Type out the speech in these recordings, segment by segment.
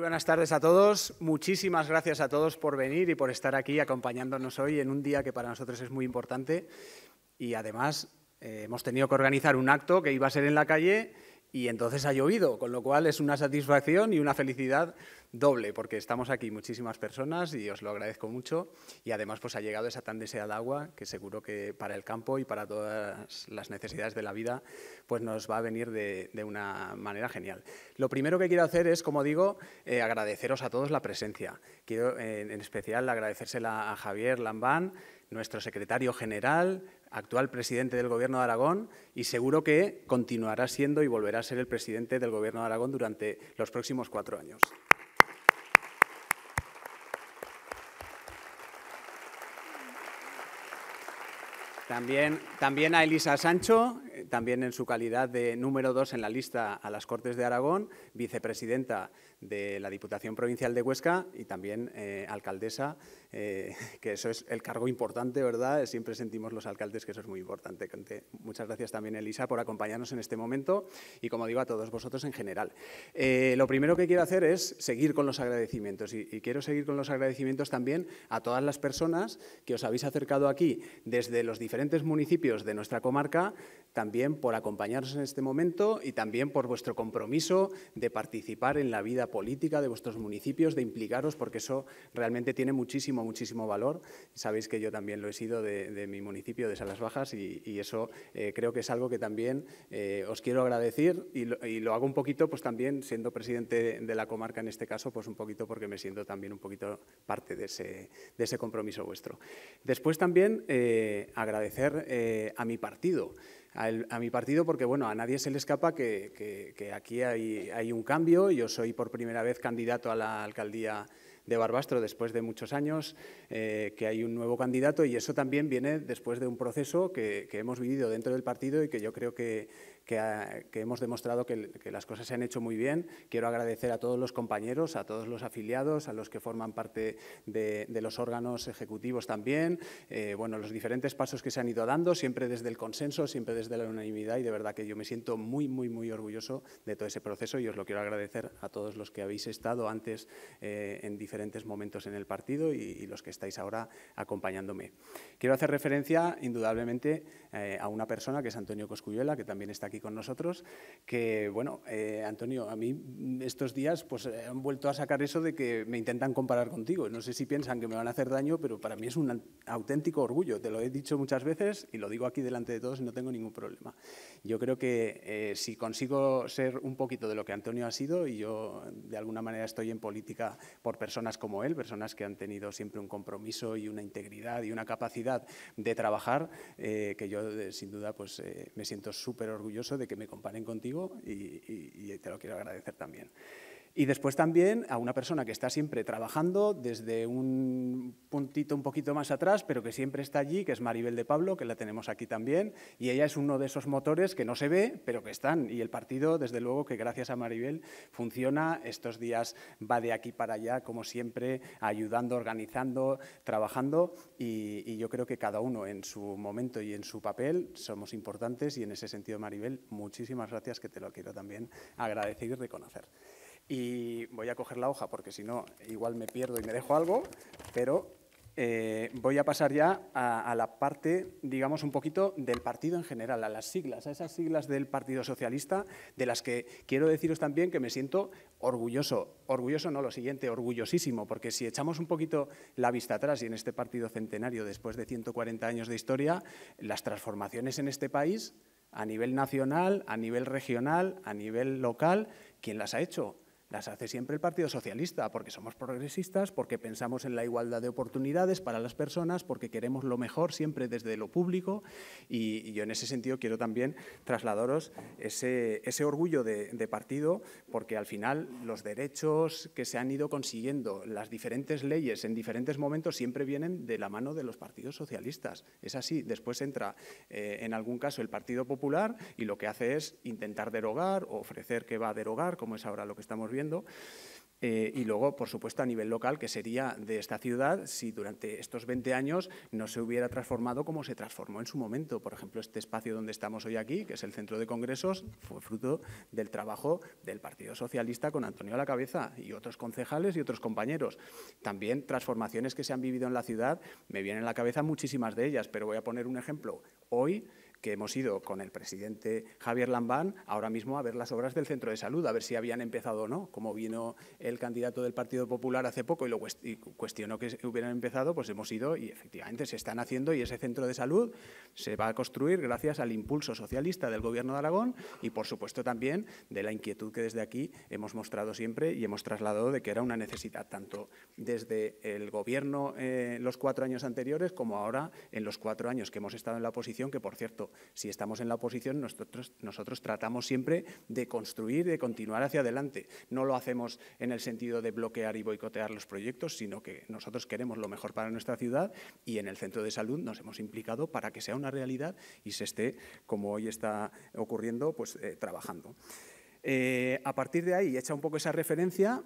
buenas tardes a todos. Muchísimas gracias a todos por venir y por estar aquí acompañándonos hoy en un día que para nosotros es muy importante. Y además hemos tenido que organizar un acto que iba a ser en la calle y entonces ha llovido, con lo cual es una satisfacción y una felicidad doble, porque estamos aquí muchísimas personas y os lo agradezco mucho. Y además pues ha llegado esa tan deseada agua que seguro que para el campo y para todas las necesidades de la vida pues nos va a venir de una manera genial. Lo primero que quiero hacer es, como digo, agradeceros a todos la presencia. Quiero en especial agradecérsela a Javier Lambán, nuestro secretario general, actual presidente del Gobierno de Aragón, y seguro que continuará siendo y volverá a ser el presidente del Gobierno de Aragón durante los próximos 4 años. También a Elisa Sancho, también en su calidad de número 2 en la lista a las Cortes de Aragón, vicepresidenta de la Diputación Provincial de Huesca y también alcaldesa, que eso es el cargo importante, ¿verdad? Siempre sentimos los alcaldes que eso es muy importante. Muchas gracias también, Elisa, por acompañarnos en este momento y, como digo, a todos vosotros en general. Lo primero que quiero hacer es seguir con los agradecimientos y quiero seguir con los agradecimientos también a todas las personas que os habéis acercado aquí desde los diferentes municipios de nuestra comarca, también por acompañarnos en este momento y también por vuestro compromiso de participar en la vida política de vuestros municipios, de implicaros, porque eso realmente tiene muchísimo, muchísimo valor. Sabéis que yo también lo he sido de mi municipio, de Salas Bajas, y eso creo que es algo que también os quiero agradecer y lo hago un poquito, pues también siendo presidente de la comarca en este caso, pues un poquito porque me siento también un poquito parte de ese compromiso vuestro. Después también agradecer a mi partido. A mi partido porque, bueno, a nadie se le escapa que aquí hay un cambio. Yo soy por primera vez candidato a la alcaldía de Barbastro después de muchos años, que hay un nuevo candidato y eso también viene después de un proceso que hemos vivido dentro del partido y que yo creo que hemos demostrado que las cosas se han hecho muy bien. Quiero agradecer a todos los compañeros, a todos los afiliados, a los que forman parte de los órganos ejecutivos también, bueno, los diferentes pasos que se han ido dando, siempre desde el consenso, siempre desde la unanimidad y de verdad que yo me siento muy, muy, muy orgulloso de todo ese proceso y os lo quiero agradecer a todos los que habéis estado antes en diferentes momentos en el partido y los que estáis ahora acompañándome. Quiero hacer referencia, indudablemente, a una persona que es Antonio Cosculluela, que también está aquí con nosotros, que, bueno, Antonio, a mí estos días pues han vuelto a sacar eso de que me intentan comparar contigo. No sé si piensan que me van a hacer daño, pero para mí es un auténtico orgullo. Te lo he dicho muchas veces y lo digo aquí delante de todos y no tengo ningún problema. Yo creo que si consigo ser un poquito de lo que Antonio ha sido, y yo de alguna manera estoy en política por personas como él, personas que han tenido siempre un compromiso y una integridad y una capacidad de trabajar, que yo sin duda pues me siento súper orgulloso de que me comparen contigo y te lo quiero agradecer también. Y después también a una persona que está siempre trabajando desde un puntito un poquito más atrás, pero que siempre está allí, que es Maribel de Pablo, que la tenemos aquí también, y ella es uno de esos motores que no se ve, pero que están. Y el partido, desde luego, que gracias a Maribel funciona. Estos días va de aquí para allá, como siempre, ayudando, organizando, trabajando, y yo creo que cada uno en su momento y en su papel somos importantes y en ese sentido, Maribel, muchísimas gracias, que te lo quiero también agradecer y reconocer. Y voy a coger la hoja porque si no igual me pierdo y me dejo algo, pero voy a pasar ya a la parte, digamos, un poquito del partido en general, a las siglas, a esas siglas del Partido Socialista, de las que quiero deciros también que me siento orgulloso. Orgulloso no, lo siguiente, orgullosísimo, porque si echamos un poquito la vista atrás y en este partido centenario, después de 140 años de historia, las transformaciones en este país, a nivel nacional, a nivel regional, a nivel local, ¿quién las ha hecho? Las hace siempre el Partido Socialista, porque somos progresistas, porque pensamos en la igualdad de oportunidades para las personas, porque queremos lo mejor siempre desde lo público y yo en ese sentido quiero también trasladaros ese orgullo de partido, porque al final los derechos que se han ido consiguiendo, las diferentes leyes en diferentes momentos siempre vienen de la mano de los partidos socialistas. Es así. Después entra en algún caso el Partido Popular y lo que hace es intentar derogar o ofrecer que va a derogar, como es ahora lo que estamos viendo. Y luego, por supuesto, a nivel local, que sería de esta ciudad si durante estos 20 años no se hubiera transformado como se transformó en su momento. Por ejemplo, este espacio donde estamos hoy aquí, que es el Centro de Congresos, fue fruto del trabajo del Partido Socialista con Antonio a la cabeza y otros concejales y otros compañeros. También transformaciones que se han vivido en la ciudad, me vienen a la cabeza muchísimas de ellas, pero voy a poner un ejemplo. Hoy, que hemos ido con el presidente Javier Lambán ahora mismo a ver las obras del centro de salud, a ver si habían empezado o no. Como vino el candidato del Partido Popular hace poco y lo cuestionó que hubieran empezado, pues hemos ido y efectivamente se están haciendo y ese centro de salud se va a construir gracias al impulso socialista del Gobierno de Aragón y, por supuesto, también de la inquietud que desde aquí hemos mostrado siempre y hemos trasladado de que era una necesidad, tanto desde el Gobierno los 4 años anteriores como ahora en los 4 años que hemos estado en la oposición, que, por cierto, si estamos en la oposición, nosotros tratamos siempre de construir, de continuar hacia adelante. No lo hacemos en el sentido de bloquear y boicotear los proyectos, sino que nosotros queremos lo mejor para nuestra ciudad y en el centro de salud nos hemos implicado para que sea una realidad y se esté, como hoy está ocurriendo, pues trabajando. A partir de ahí, hecha un poco esa referencia,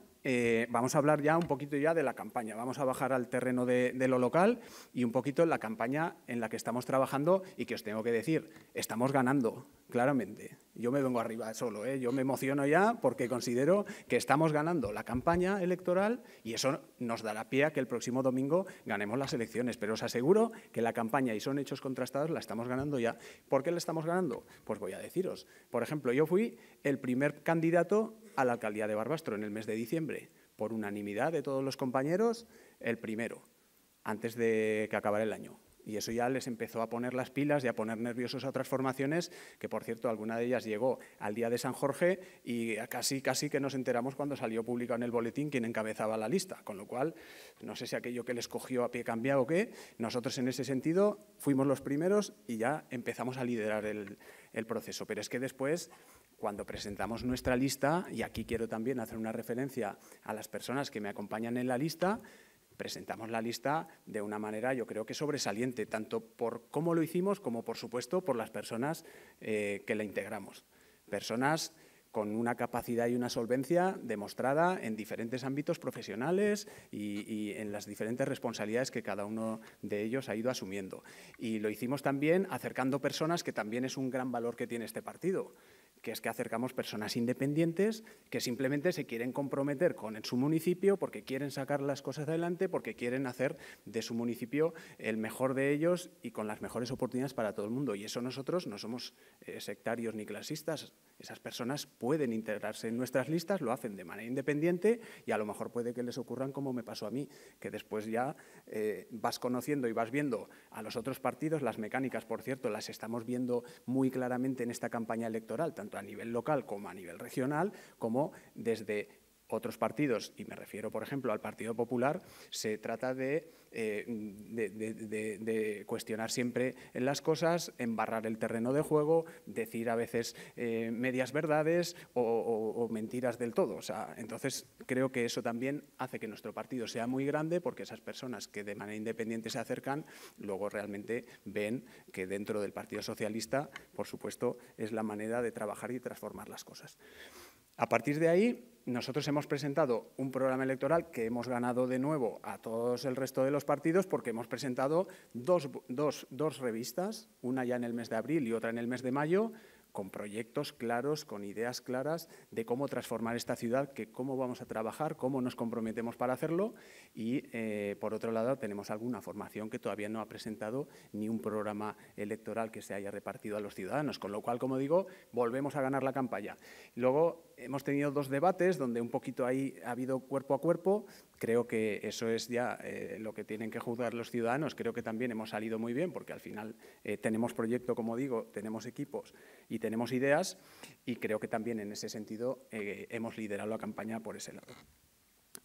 vamos a hablar ya un poquito ya de la campaña. Vamos a bajar al terreno de lo local y un poquito la campaña en la que estamos trabajando y que os tengo que decir, estamos ganando, claramente. Yo me vengo arriba solo, yo me emociono ya porque considero que estamos ganando la campaña electoral y eso nos dará pie a que el próximo domingo ganemos las elecciones. Pero os aseguro que la campaña, y son hechos contrastados, la estamos ganando ya. ¿Por qué la estamos ganando? Pues voy a deciros. Por ejemplo, yo fui el primer candidato a la alcaldía de Barbastro en el mes de diciembre, por unanimidad de todos los compañeros, el primero, antes de que acabara el año. Y eso ya les empezó a poner las pilas y a poner nerviosos a otras formaciones, que, por cierto, alguna de ellas llegó al día de San Jorge y casi que nos enteramos cuando salió publicado en el boletín quién encabezaba la lista. Con lo cual, no sé si aquello que les cogió a pie cambiado o qué, nosotros en ese sentido fuimos los primeros y ya empezamos a liderar el proceso. Pero es que después, cuando presentamos nuestra lista, y aquí quiero también hacer una referencia a las personas que me acompañan en la lista, presentamos la lista de una manera, yo creo que sobresaliente, tanto por cómo lo hicimos como, por supuesto, por las personas que la integramos. Personas con una capacidad y una solvencia demostrada en diferentes ámbitos profesionales y en las diferentes responsabilidades que cada uno de ellos ha ido asumiendo. Y lo hicimos también acercando personas, que también es un gran valor que tiene este partido, que es que acercamos personas independientes que simplemente se quieren comprometer con su municipio porque quieren sacar las cosas adelante, porque quieren hacer de su municipio el mejor de ellos y con las mejores oportunidades para todo el mundo. Y eso nosotros no somos sectarios ni clasistas. Esas personas pueden integrarse en nuestras listas, lo hacen de manera independiente y a lo mejor puede que les ocurran como me pasó a mí, que después ya vas conociendo y vas viendo a los otros partidos. Las mecánicas, por cierto, las estamos viendo muy claramente en esta campaña electoral, tanto a nivel local como a nivel regional, como desde otros partidos, y me refiero, por ejemplo, al Partido Popular, se trata de cuestionar siempre las cosas, embarrar el terreno de juego, decir a veces medias verdades o mentiras del todo. O sea, entonces, creo que eso también hace que nuestro partido sea muy grande, porque esas personas que de manera independiente se acercan, luego realmente ven que dentro del Partido Socialista, por supuesto, es la manera de trabajar y transformar las cosas. A partir de ahí, nosotros hemos presentado un programa electoral que hemos ganado de nuevo a todos el resto de los partidos, porque hemos presentado dos revistas, una ya en el mes de abril y otra en el mes de mayo, con proyectos claros, con ideas claras de cómo transformar esta ciudad, que cómo vamos a trabajar, cómo nos comprometemos para hacerlo y, por otro lado, tenemos alguna formación que todavía no ha presentado ni un programa electoral que se haya repartido a los ciudadanos, con lo cual, como digo, volvemos a ganar la campaña. Luego, hemos tenido 2 debates donde un poquito ahí ha habido cuerpo a cuerpo. Creo que eso es ya lo que tienen que juzgar los ciudadanos. Creo que también hemos salido muy bien porque al final tenemos proyecto, como digo, tenemos equipos y tenemos ideas y creo que también en ese sentido hemos liderado la campaña por ese lado.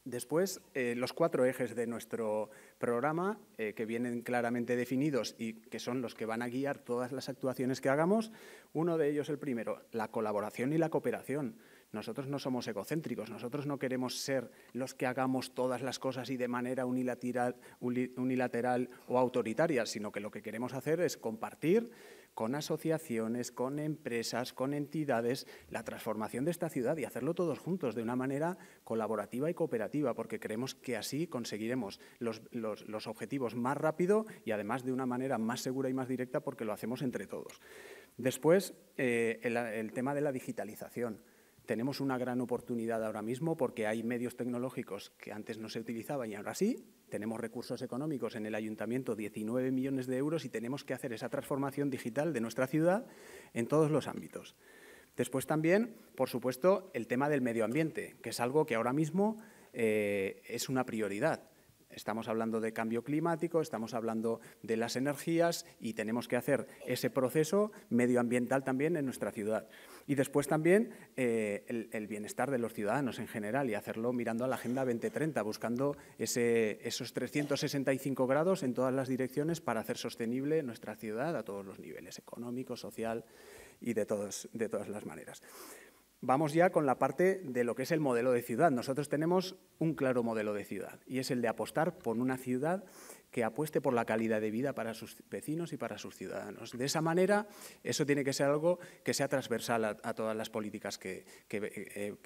Después, los 4 ejes de nuestro programa, que vienen claramente definidos y que son los que van a guiar todas las actuaciones que hagamos. Uno de ellos, el primero, la colaboración y la cooperación. Nosotros no somos egocéntricos, nosotros no queremos ser los que hagamos todas las cosas y de manera unilateral o autoritaria, sino que lo que queremos hacer es compartir con asociaciones, con empresas, con entidades, la transformación de esta ciudad y hacerlo todos juntos de una manera colaborativa y cooperativa, porque creemos que así conseguiremos los objetivos más rápido y además de una manera más segura y más directa porque lo hacemos entre todos. Después, el tema de la digitalización. Tenemos una gran oportunidad ahora mismo porque hay medios tecnológicos que antes no se utilizaban y ahora sí. Tenemos recursos económicos en el ayuntamiento, 19 millones de euros, y tenemos que hacer esa transformación digital de nuestra ciudad en todos los ámbitos. Después también, por supuesto, el tema del medio ambiente, que es algo que ahora mismo es una prioridad. Estamos hablando de cambio climático, estamos hablando de las energías y tenemos que hacer ese proceso medioambiental también en nuestra ciudad. Y después también el bienestar de los ciudadanos en general y hacerlo mirando a la Agenda 2030, buscando esos 365 grados en todas las direcciones para hacer sostenible nuestra ciudad a todos los niveles, económico, social y de todas las maneras. Vamos ya con la parte de lo que es el modelo de ciudad. Nosotros tenemos un claro modelo de ciudad y es el de apostar por una ciudad que apueste por la calidad de vida para sus vecinos y para sus ciudadanos. De esa manera, eso tiene que ser algo que sea transversal a todas las políticas que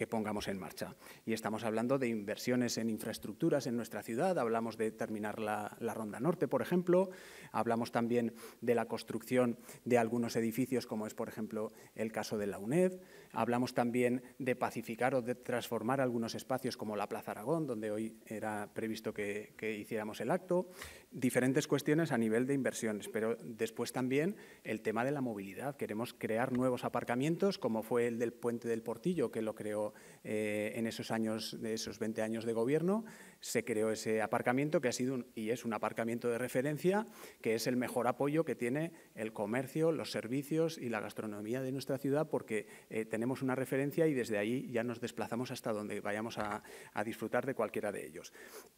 pongamos en marcha. Y estamos hablando de inversiones en infraestructuras en nuestra ciudad, hablamos de terminar la Ronda Norte, por ejemplo, hablamos también de la construcción de algunos edificios, como es, por ejemplo, el caso de la UNED, hablamos también de pacificar o de transformar algunos espacios como la Plaza Aragón, donde hoy era previsto que hiciéramos el acto. Diferentes cuestiones a nivel de inversiones, pero después también el tema de la movilidad. Queremos crear nuevos aparcamientos, como fue el del Puente del Portillo, que lo creó en esos años, de esos 20 años de gobierno. Se creó ese aparcamiento que ha sido y es un aparcamiento de referencia, que es el mejor apoyo que tiene el comercio, los servicios y la gastronomía de nuestra ciudad, porque tenemos una referencia y desde ahí ya nos desplazamos hasta donde vayamos a disfrutar de cualquiera de ellos.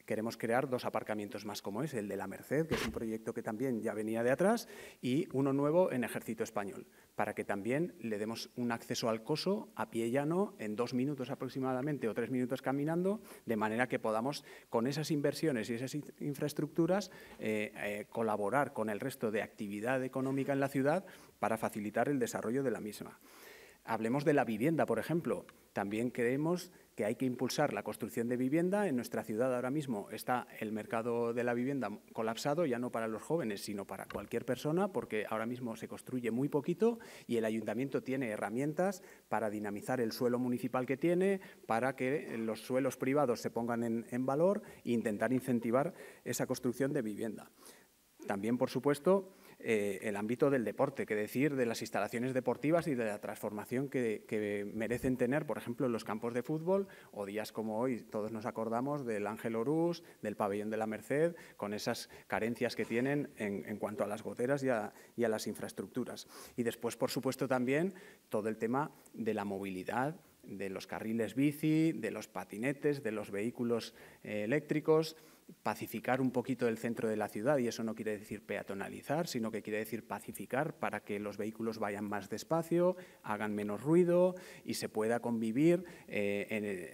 Queremos crear 2 aparcamientos más como el de la Merced, que es un proyecto que también ya venía de atrás, y uno nuevo en Ejército Español, para que también le demos un acceso al Coso a pie llano en 2 minutos aproximadamente o 3 minutos caminando, de manera que podamos, con esas inversiones y esas infraestructuras, colaborar con el resto de actividad económica en la ciudad para facilitar el desarrollo de la misma. Hablemos de la vivienda, por ejemplo. También creemos que hay que impulsar la construcción de vivienda. En nuestra ciudad ahora mismo está el mercado de la vivienda colapsado, ya no para los jóvenes, sino para cualquier persona, porque ahora mismo se construye muy poquito y el ayuntamiento tiene herramientas para dinamizar el suelo municipal que tiene, para que los suelos privados se pongan en valor e intentar incentivar esa construcción de vivienda. También, por supuesto, el ámbito del deporte, que decir de las instalaciones deportivas y de la transformación que merecen tener, por ejemplo, los campos de fútbol, o días como hoy todos nos acordamos del Ángel Orús, del Pabellón de la Merced, con esas carencias que tienen en cuanto a las goteras y a las infraestructuras. Y después, por supuesto, también todo el tema de la movilidad, de los carriles bici, de los patinetes, de los vehículos eléctricos, pacificar un poquito el centro de la ciudad, y eso no quiere decir peatonalizar, sino que quiere decir pacificar para que los vehículos vayan más despacio, hagan menos ruido y se pueda convivir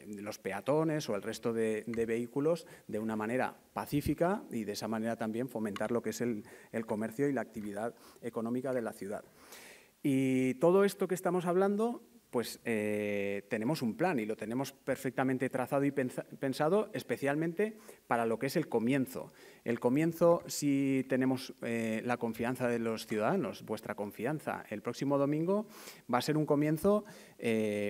los peatones o el resto de vehículos de una manera pacífica y de esa manera también fomentar lo que es el comercio y la actividad económica de la ciudad. Y todo esto que estamos hablando, pues tenemos un plan y lo tenemos perfectamente trazado y pensado especialmente para lo que es el comienzo. El comienzo, si tenemos la confianza de los ciudadanos, vuestra confianza, el próximo domingo va a ser un comienzo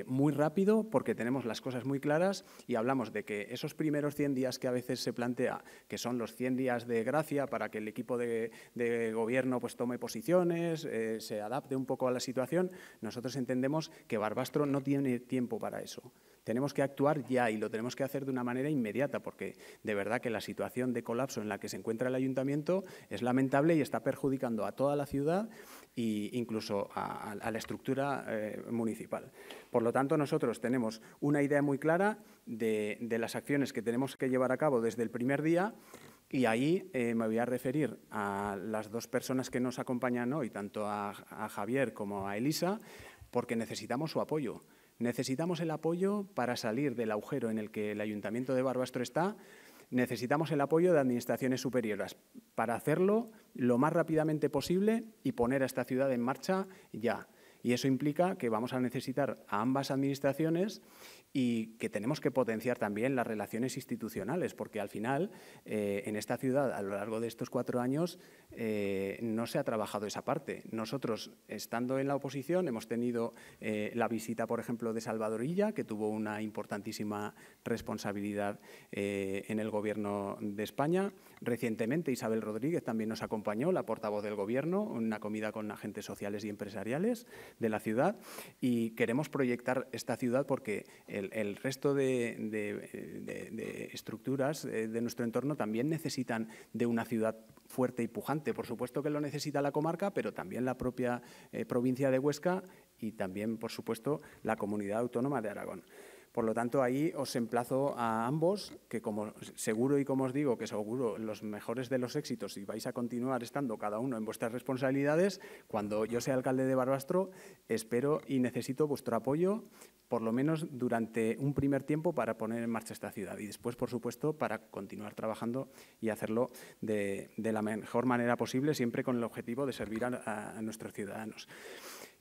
muy rápido porque tenemos las cosas muy claras y hablamos de que esos primeros 100 días que a veces se plantea, que son los 100 días de gracia para que el equipo de gobierno pues tome posiciones, se adapte un poco a la situación, nosotros entendemos que Barbastro no tiene tiempo para eso. Tenemos que actuar ya y lo tenemos que hacer de una manera inmediata porque de verdad que la situación de colapso en la que se encuentra el ayuntamiento es lamentable y está perjudicando a toda la ciudad e incluso a la estructura municipal. Por lo tanto, nosotros tenemos una idea muy clara de las acciones que tenemos que llevar a cabo desde el primer día. Y ahí me voy a referir a las 2 personas que nos acompañan hoy, tanto a Javier como a Elisa, porque necesitamos su apoyo. Necesitamos el apoyo para salir del agujero en el que el Ayuntamiento de Barbastro está, necesitamos el apoyo de administraciones superiores para hacerlo lo más rápidamente posible y poner a esta ciudad en marcha ya. Y eso implica que vamos a necesitar a ambas administraciones y que tenemos que potenciar también las relaciones institucionales, porque al final en esta ciudad, a lo largo de estos 4 años, no se ha trabajado esa parte. Nosotros, estando en la oposición, hemos tenido la visita, por ejemplo, de Salvador Illa, que tuvo una importantísima responsabilidad en el Gobierno de España. Recientemente, Isabel Rodríguez también nos acompañó, la portavoz del Gobierno, en una comida con agentes sociales y empresariales de la ciudad, y queremos proyectar esta ciudad porque el resto de estructuras de nuestro entorno también necesitan de una ciudad fuerte y pujante. Por supuesto que lo necesita la comarca, pero también la propia provincia de Huesca y también, por supuesto, la Comunidad Autónoma de Aragón. Por lo tanto, ahí os emplazo a ambos, que como seguro y como os digo, que seguro los mejores de los éxitos y vais a continuar estando cada uno en vuestras responsabilidades, cuando yo sea alcalde de Barbastro, espero y necesito vuestro apoyo, por lo menos durante un primer tiempo, para poner en marcha esta ciudad y después, por supuesto, para continuar trabajando y hacerlo de la mejor manera posible, siempre con el objetivo de servir a nuestros ciudadanos.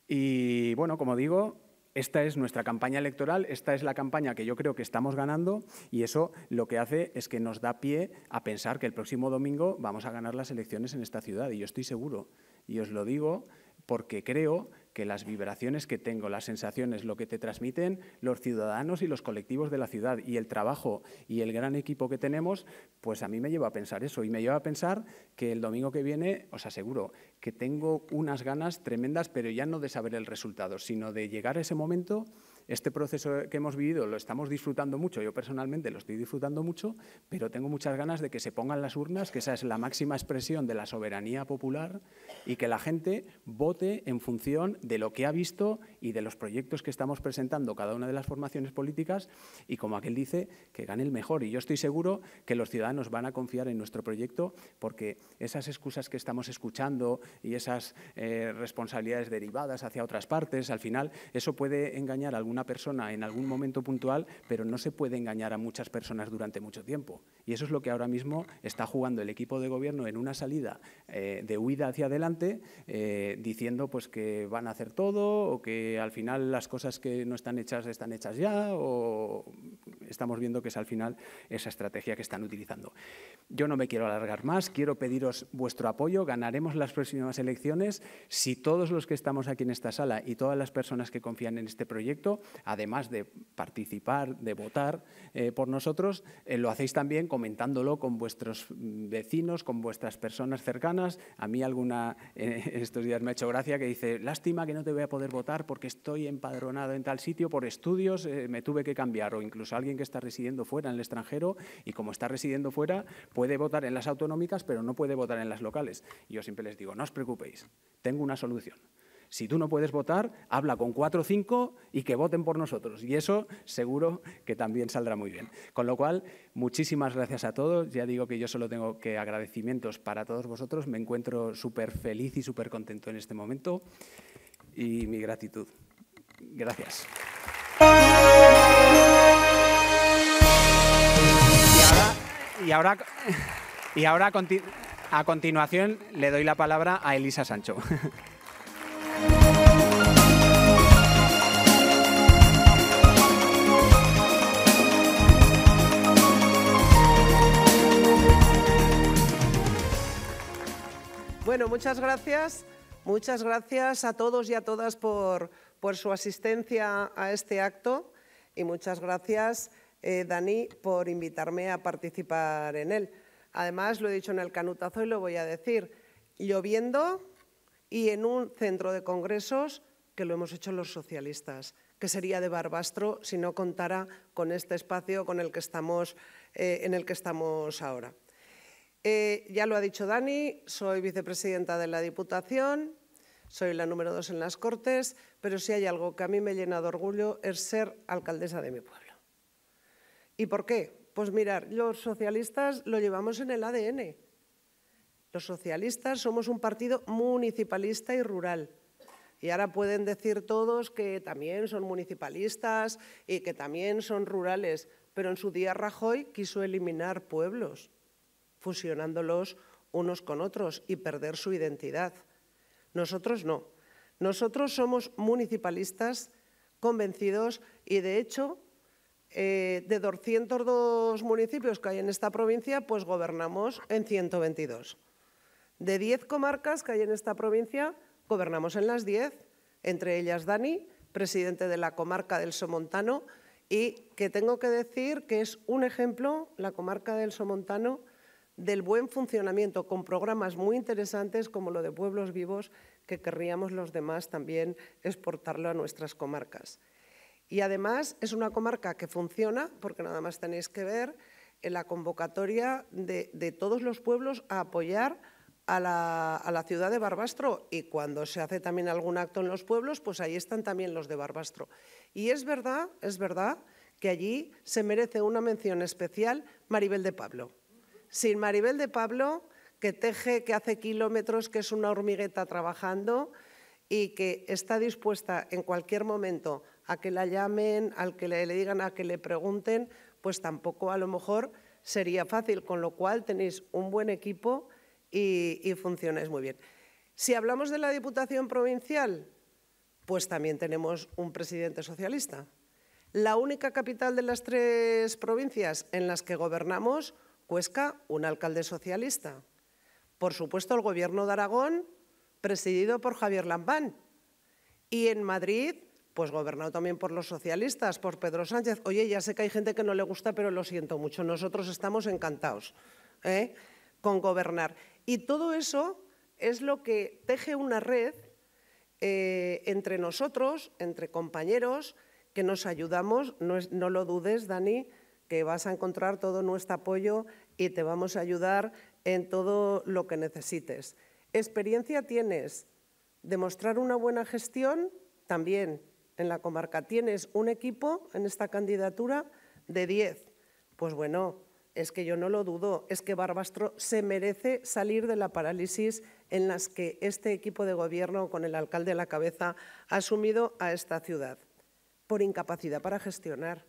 Y, bueno, como digo, esta es nuestra campaña electoral, esta es la campaña que yo creo que estamos ganando y eso lo que hace es que nos da pie a pensar que el próximo domingo vamos a ganar las elecciones en esta ciudad y yo estoy seguro. Y os lo digo porque creo que las vibraciones que tengo, las sensaciones, lo que te transmiten los ciudadanos y los colectivos de la ciudad y el trabajo y el gran equipo que tenemos, pues a mí me lleva a pensar eso y me lleva a pensar que el domingo que viene, os aseguro, que tengo unas ganas tremendas, pero ya no de saber el resultado, sino de llegar a ese momento. Este proceso que hemos vivido lo estamos disfrutando mucho, yo personalmente lo estoy disfrutando mucho, pero tengo muchas ganas de que se pongan las urnas, que esa es la máxima expresión de la soberanía popular y que la gente vote en función de lo que ha visto y de los proyectos que estamos presentando cada una de las formaciones políticas y, como aquel dice, que gane el mejor. Y yo estoy seguro que los ciudadanos van a confiar en nuestro proyecto porque esas excusas que estamos escuchando y esas responsabilidades derivadas hacia otras partes, al final eso puede engañar a alguna persona en algún momento puntual, pero no se puede engañar a muchas personas durante mucho tiempo. Y eso es lo que ahora mismo está jugando el equipo de gobierno en una salida de huida hacia adelante, diciendo pues que van a hacer todo o que al final las cosas que no están hechas ya, o estamos viendo que es al final esa estrategia que están utilizando. Yo no me quiero alargar más, quiero pediros vuestro apoyo, ganaremos las próximas elecciones si todos los que estamos aquí en esta sala y todas las personas que confían en este proyecto, además de participar, de votar por nosotros, lo hacéis también comentándolo con vuestros vecinos, con vuestras personas cercanas. A mí alguna estos días me ha hecho gracia que dice, lástima que no te voy a poder votar porque estoy empadronado en tal sitio por estudios, me tuve que cambiar, o incluso alguien que está residiendo fuera en el extranjero y como está residiendo fuera puede votar en las autonómicas pero no puede votar en las locales. Y yo siempre les digo, no os preocupéis, tengo una solución. Si tú no puedes votar, habla con 4 o 5 y que voten por nosotros. Y eso seguro que también saldrá muy bien. Con lo cual, muchísimas gracias a todos. Ya digo que yo solo tengo que agradecimientos para todos vosotros. Me encuentro súper feliz y súper contento en este momento. Y mi gratitud. Gracias. Y ahora a continuación le doy la palabra a Elisa Sancho. Bueno, muchas gracias a todos y a todas por su asistencia a este acto y muchas gracias, Dani, por invitarme a participar en él. Además, lo he dicho en el canutazo y lo voy a decir, lloviendo y en un centro de congresos que lo hemos hecho los socialistas, que sería de Barbastro si no contara con este espacio en el que estamos ahora. Ya lo ha dicho Dani, soy vicepresidenta de la Diputación, soy la número 2 en las Cortes, pero si hay algo que a mí me llena de orgullo es ser alcaldesa de mi pueblo. ¿Y por qué? Pues mirar, los socialistas lo llevamos en el ADN. Los socialistas somos un partido municipalista y rural. Y ahora pueden decir todos que también son municipalistas y que también son rurales, pero en su día Rajoy quiso eliminar pueblos, fusionándolos unos con otros y perder su identidad. Nosotros no. Nosotros somos municipalistas convencidos y, de hecho, de 202 municipios que hay en esta provincia, pues gobernamos en 122. De 10 comarcas que hay en esta provincia, gobernamos en las 10, entre ellas Dani, presidente de la comarca del Somontano, y que tengo que decir que es un ejemplo, la comarca del Somontano, del buen funcionamiento, con programas muy interesantes como lo de Pueblos Vivos, que querríamos los demás también exportarlo a nuestras comarcas. Y además es una comarca que funciona, porque nada más tenéis que ver en la convocatoria de todos los pueblos a apoyar a la ciudad de Barbastro, y cuando se hace también algún acto en los pueblos, pues ahí están también los de Barbastro. Y es verdad que allí se merece una mención especial Maribel de Pablo. Sin Maribel de Pablo, que teje, que hace kilómetros, que es una hormigueta trabajando y que está dispuesta en cualquier momento a que la llamen, al que le digan, a que le pregunten, pues tampoco a lo mejor sería fácil, con lo cual tenéis un buen equipo y funcionáis muy bien. Si hablamos de la Diputación Provincial, pues también tenemos un presidente socialista. La única capital de las 3 provincias en las que gobernamos, Cuesca, un alcalde socialista. Por supuesto, el Gobierno de Aragón, presidido por Javier Lambán. Y en Madrid, pues gobernado también por los socialistas, por Pedro Sánchez. Oye, ya sé que hay gente que no le gusta, pero lo siento mucho. Nosotros estamos encantados con gobernar. Y todo eso es lo que teje una red entre nosotros, entre compañeros, que nos ayudamos. No lo dudes, Dani, que vas a encontrar todo nuestro apoyo y te vamos a ayudar en todo lo que necesites. Experiencia tienes, demostrar una buena gestión también en la comarca. Tienes un equipo en esta candidatura de 10. Pues bueno, es que yo no lo dudo, es que Barbastro se merece salir de la parálisis en las que este equipo de gobierno, con el alcalde a la cabeza, ha asumido a esta ciudad por incapacidad para gestionar.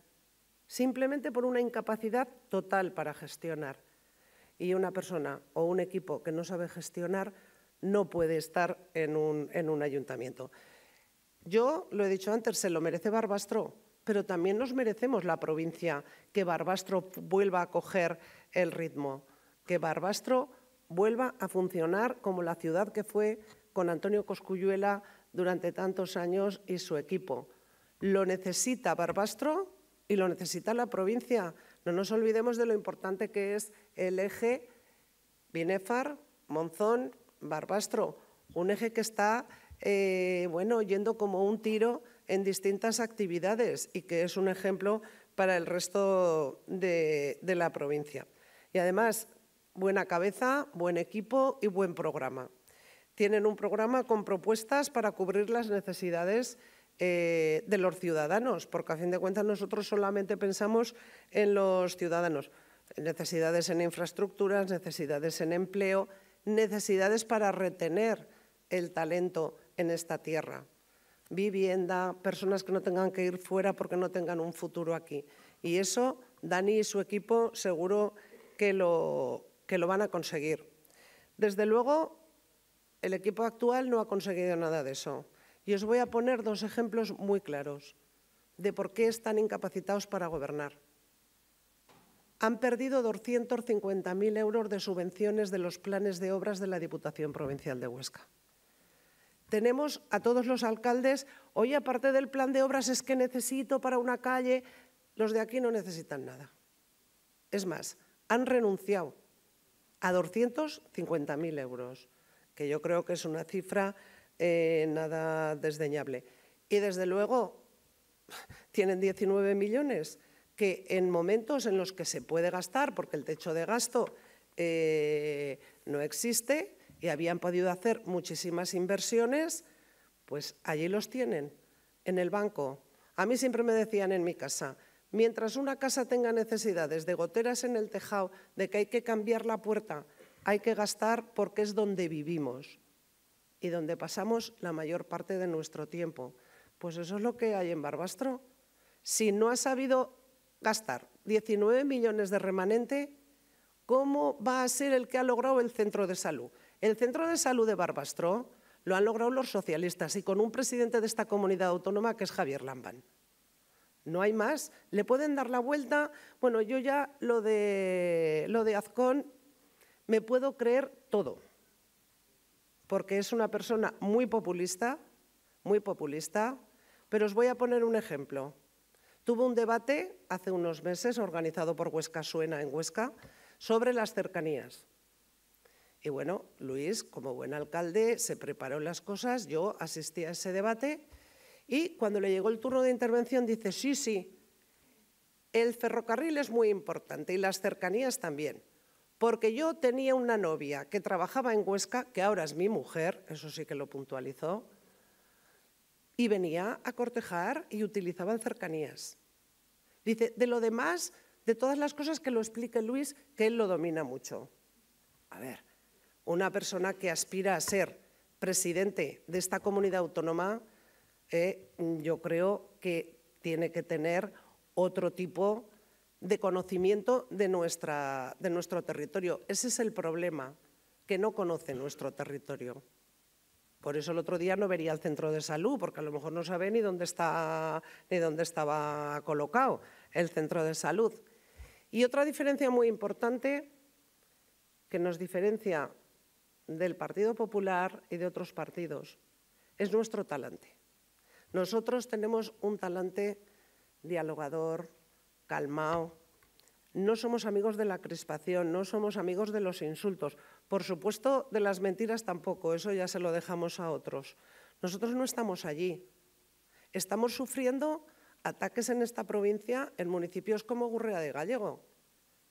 Simplemente por una incapacidad total para gestionar. Y una persona o un equipo que no sabe gestionar no puede estar en un ayuntamiento. Yo, lo he dicho antes, se lo merece Barbastro, pero también nos merecemos la provincia, que Barbastro vuelva a coger el ritmo, que Barbastro vuelva a funcionar como la ciudad que fue con Antonio Cosculluela durante tantos años y su equipo. Lo necesita Barbastro y lo necesita la provincia. No nos olvidemos de lo importante que es el eje Binéfar, Monzón, Barbastro, un eje que está yendo como un tiro en distintas actividades y que es un ejemplo para el resto de la provincia. Y además, buena cabeza, buen equipo y buen programa. Tienen un programa con propuestas para cubrir las necesidades de los ciudadanos, porque a fin de cuentas nosotros solamente pensamos en los ciudadanos. Necesidades en infraestructuras, necesidades en empleo, necesidades para retener el talento en esta tierra. Vivienda, personas que no tengan que ir fuera porque no tengan un futuro aquí. Y eso, Dani y su equipo seguro que lo van a conseguir. Desde luego, el equipo actual no ha conseguido nada de eso. Y os voy a poner 2 ejemplos muy claros de por qué están incapacitados para gobernar. Han perdido 250.000 euros de subvenciones de los planes de obras de la Diputación Provincial de Huesca. Tenemos a todos los alcaldes, oye, aparte del plan de obras es que necesito para una calle, los de aquí no necesitan nada. Es más, han renunciado a 250.000 euros, que yo creo que es una cifra nada desdeñable. Y desde luego tienen 19 millones que en momentos en los que se puede gastar, porque el techo de gasto no existe y habían podido hacer muchísimas inversiones, pues allí los tienen, en el banco. A mí siempre me decían en mi casa, mientras una casa tenga necesidades de goteras en el tejado, de que hay que cambiar la puerta, hay que gastar porque es donde vivimos y donde pasamos la mayor parte de nuestro tiempo. Pues eso es lo que hay en Barbastro. Si no ha sabido gastar 19 millones de remanente, ¿cómo va a ser el que ha logrado el centro de salud? El centro de salud de Barbastro lo han logrado los socialistas y con un presidente de esta comunidad autónoma que es Javier Lambán. No hay más. ¿Le pueden dar la vuelta? Bueno, yo ya lo de Azcón me puedo creer todo, porque es una persona muy populista, pero os voy a poner un ejemplo. Tuvo un debate hace unos meses organizado por Huesca Suena en Huesca sobre las cercanías. Y bueno, Luis, como buen alcalde, se preparó las cosas, yo asistí a ese debate y cuando le llegó el turno de intervención dice, sí, el ferrocarril es muy importante y las cercanías también, porque yo tenía una novia que trabajaba en Huesca, que ahora es mi mujer, eso sí que lo puntualizó, y venía a cortejar y utilizaban cercanías. Dice, de lo demás, de todas las cosas que lo explique Luis, que él lo domina mucho. A ver, una persona que aspira a ser presidente de esta comunidad autónoma, yo creo que tiene que tener otro tipo de conocimiento de nuestro territorio. Ese es el problema, que no conoce nuestro territorio. Por eso el otro día no vería el centro de salud, porque a lo mejor no sabe ni dónde estaba colocado el centro de salud. Y otra diferencia muy importante que nos diferencia del Partido Popular y de otros partidos es nuestro talante. Nosotros tenemos un talante dialogador, calmado. No somos amigos de la crispación, no somos amigos de los insultos. Por supuesto, de las mentiras tampoco, eso ya se lo dejamos a otros. Nosotros no estamos allí. Estamos sufriendo ataques en esta provincia en municipios como Gurrea de Gállego,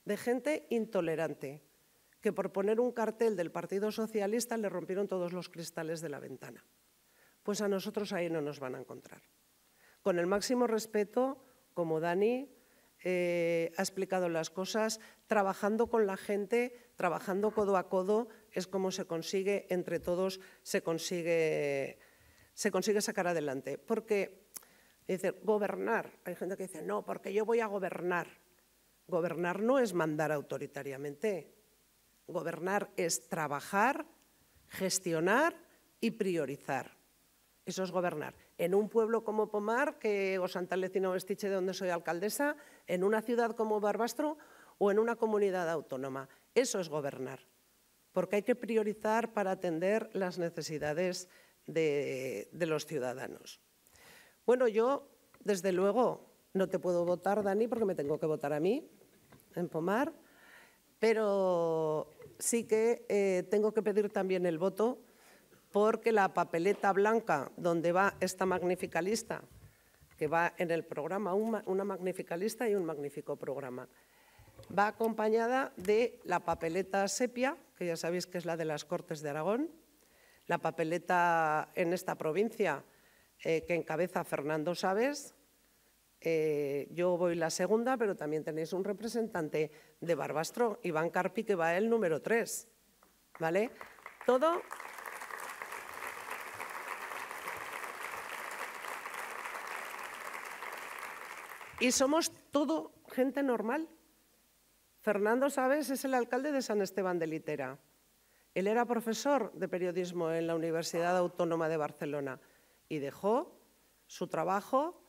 de gente intolerante, que por poner un cartel del Partido Socialista le rompieron todos los cristales de la ventana. Pues a nosotros ahí no nos van a encontrar. Con el máximo respeto, como Dani ha explicado las cosas, trabajando con la gente, trabajando codo a codo, es como se consigue, entre todos, se consigue sacar adelante. Porque, dice, gobernar, hay gente que dice, no, porque yo voy a gobernar. Gobernar no es mandar autoritariamente. Gobernar es trabajar, gestionar y priorizar. Eso es gobernar. En un pueblo como Pomar, que o Santa Lecina o Estiche, de donde soy alcaldesa, en una ciudad como Barbastro o en una comunidad autónoma. Eso es gobernar, porque hay que priorizar para atender las necesidades de los ciudadanos. Bueno, yo, desde luego, no te puedo votar, Dani, porque me tengo que votar a mí, en Pomar, pero sí que tengo que pedir también el voto porque la papeleta blanca donde va esta magnífica lista, que va en el programa, una magnífica lista y un magnífico programa, va acompañada de la papeleta sepia, que ya sabéis que es la de las Cortes de Aragón, la papeleta en esta provincia que encabeza Fernando Sabes. Yo voy la segunda, pero también tenéis un representante de Barbastro, Iván Carpi, que va el número 3, ¿vale? Todo. Y somos todo gente normal. Fernando Sabes es el alcalde de San Esteban de Litera. Él era profesor de periodismo en la Universidad Autónoma de Barcelona y dejó su trabajo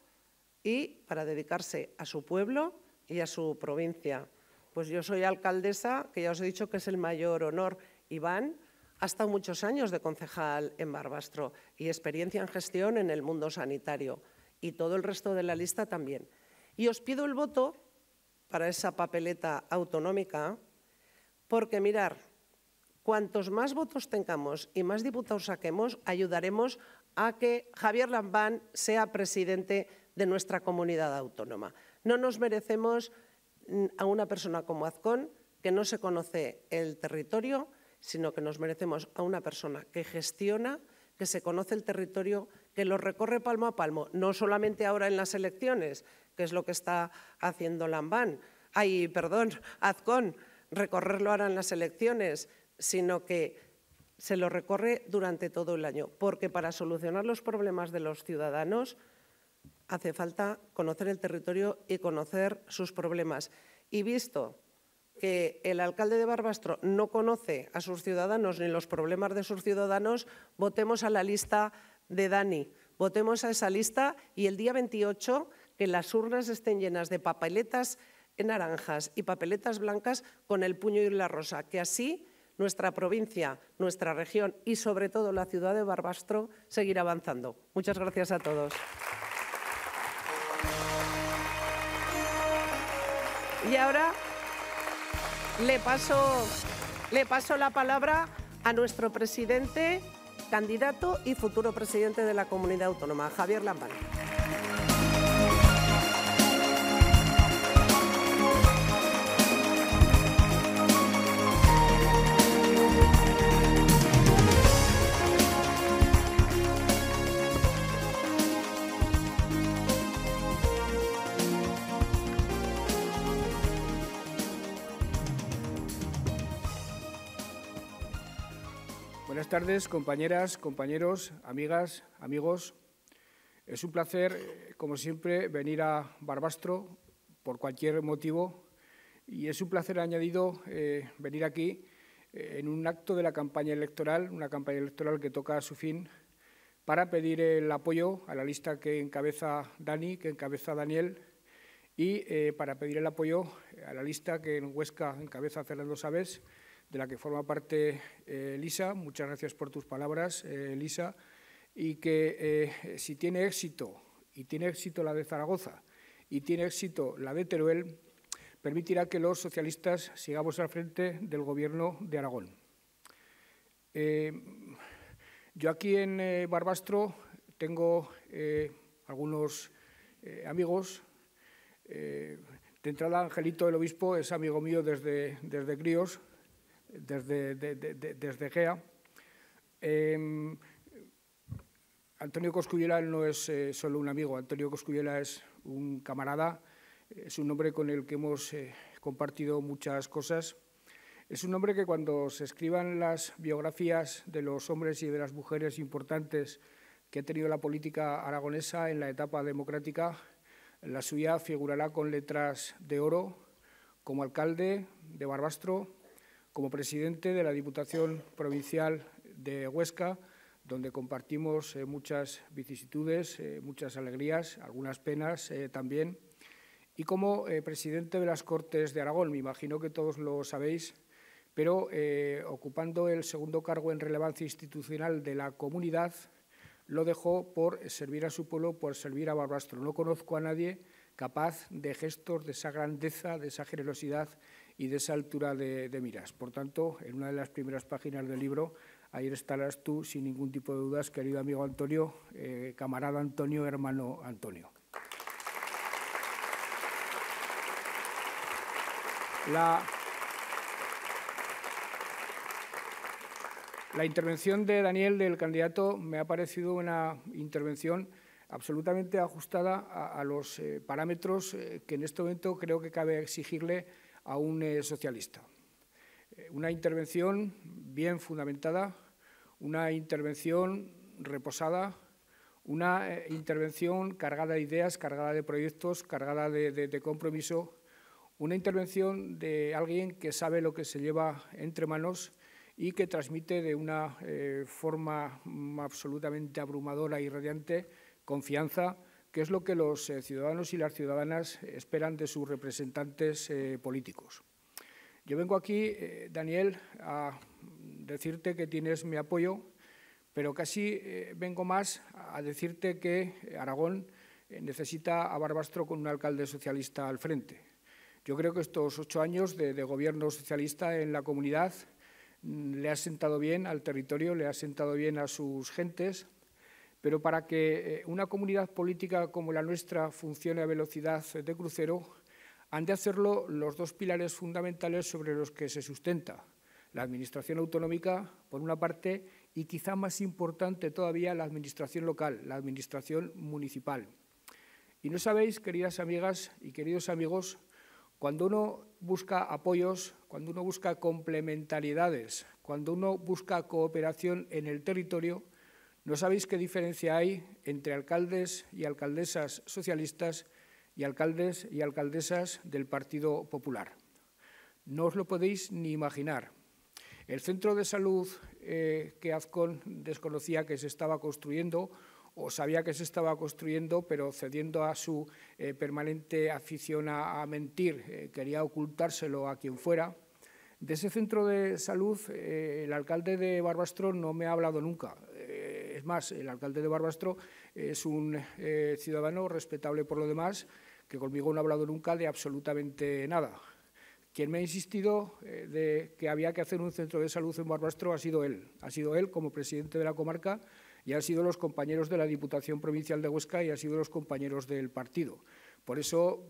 para dedicarse a su pueblo y a su provincia. Pues yo soy alcaldesa, que ya os he dicho que es el mayor honor. Iván ha estado muchos años de concejal en Barbastro y experiencia en gestión en el mundo sanitario, y todo el resto de la lista también. Y os pido el voto para esa papeleta autonómica, porque mirar, cuantos más votos tengamos y más diputados saquemos, ayudaremos a que Javier Lambán sea presidente de nuestra comunidad autónoma. No nos merecemos a una persona como Azcón, que no se conoce el territorio, sino que nos merecemos a una persona que gestiona, que se conoce el territorio, que lo recorre palmo a palmo, no solamente ahora en las elecciones, que es lo que está haciendo Azcón, recorrerlo ahora en las elecciones, sino que se lo recorre durante todo el año, porque para solucionar los problemas de los ciudadanos hace falta conocer el territorio y conocer sus problemas. Y visto que el alcalde de Barbastro no conoce a sus ciudadanos ni los problemas de sus ciudadanos, votemos a la lista de Dani. Votemos a esa lista y el día 28 que las urnas estén llenas de papeletas naranjas y papeletas blancas con el puño y la rosa, que así nuestra provincia, nuestra región y sobre todo la ciudad de Barbastro seguirá avanzando. Muchas gracias a todos. Y ahora le paso la palabra a nuestro presidente, candidato y futuro presidente de la Comunidad Autónoma, Javier Lambán. Buenas tardes, compañeras, compañeros, amigas, amigos. Es un placer, como siempre, venir a Barbastro por cualquier motivo y es un placer añadido venir aquí en un acto de la campaña electoral, una campaña electoral que toca a su fin, para pedir el apoyo a la lista que encabeza Dani, que encabeza Daniel, y para pedir el apoyo a la lista que en Huesca encabeza Fernando Sabés, de la que forma parte Elisa. Muchas gracias por tus palabras, Elisa, y que si tiene éxito, y tiene éxito la de Zaragoza, y tiene éxito la de Teruel, permitirá que los socialistas sigamos al frente del Gobierno de Aragón. Yo aquí en Barbastro tengo algunos amigos. De entrada, Angelito, el obispo, es amigo mío desde críos, desde GEA. Antonio Coscubiela no es solo un amigo, Antonio Coscubiela es un camarada, es un hombre con el que hemos compartido muchas cosas. Es un hombre que cuando se escriban las biografías de los hombres y de las mujeres importantes que ha tenido la política aragonesa en la etapa democrática, la suya figurará con letras de oro como alcalde de Barbastro, como presidente de la Diputación Provincial de Huesca, donde compartimos muchas vicisitudes, muchas alegrías, algunas penas también, y como presidente de las Cortes de Aragón. Me imagino que todos lo sabéis, pero ocupando el segundo cargo en relevancia institucional de la comunidad, lo dejó por servir a su pueblo, por servir a Barbastro. No conozco a nadie capaz de gestos de esa grandeza, de esa generosidad y de esa altura de miras. Por tanto, en una de las primeras páginas del libro, ahí estarás tú, sin ningún tipo de dudas, querido amigo Antonio, camarada Antonio, hermano Antonio. La intervención de Daniel, del candidato, me ha parecido una intervención absolutamente ajustada a los parámetros que en este momento creo que cabe exigirle a un socialista. Una intervención bien fundamentada, una intervención reposada, una intervención cargada de ideas, cargada de proyectos, cargada de compromiso, una intervención de alguien que sabe lo que se lleva entre manos y que transmite de una forma absolutamente abrumadora y radiante confianza, que es lo que los ciudadanos y las ciudadanas esperan de sus representantes políticos. Yo vengo aquí, Daniel, a decirte que tienes mi apoyo, pero casi vengo más a decirte que Aragón necesita a Barbastro con un alcalde socialista al frente. Yo creo que estos 8 años de gobierno socialista en la comunidad le ha sentado bien al territorio, le ha sentado bien a sus gentes, pero para que una comunidad política como la nuestra funcione a velocidad de crucero, han de hacerlo los dos pilares fundamentales sobre los que se sustenta la Administración autonómica, por una parte, y quizá más importante todavía, la Administración local, la Administración municipal. Y no sabéis, queridas amigas y queridos amigos, cuando uno busca apoyos, cuando uno busca complementariedades, cuando uno busca cooperación en el territorio, No sabéis qué diferencia hay entre alcaldes y alcaldesas socialistas y alcaldes y alcaldesas del Partido Popular. No os lo podéis ni imaginar. El centro de salud que Azcón desconocía que se estaba construyendo, o sabía que se estaba construyendo, pero cediendo a su permanente afición a mentir, quería ocultárselo a quien fuera. De ese centro de salud, el alcalde de Barbastro no me ha hablado nunca. Es más, el alcalde de Barbastro es un ciudadano respetable por lo demás, que conmigo no ha hablado nunca de absolutamente nada. Quien me ha insistido de que había que hacer un centro de salud en Barbastro ha sido él. Ha sido él como presidente de la comarca y han sido los compañeros de la Diputación Provincial de Huesca y han sido los compañeros del partido. Por eso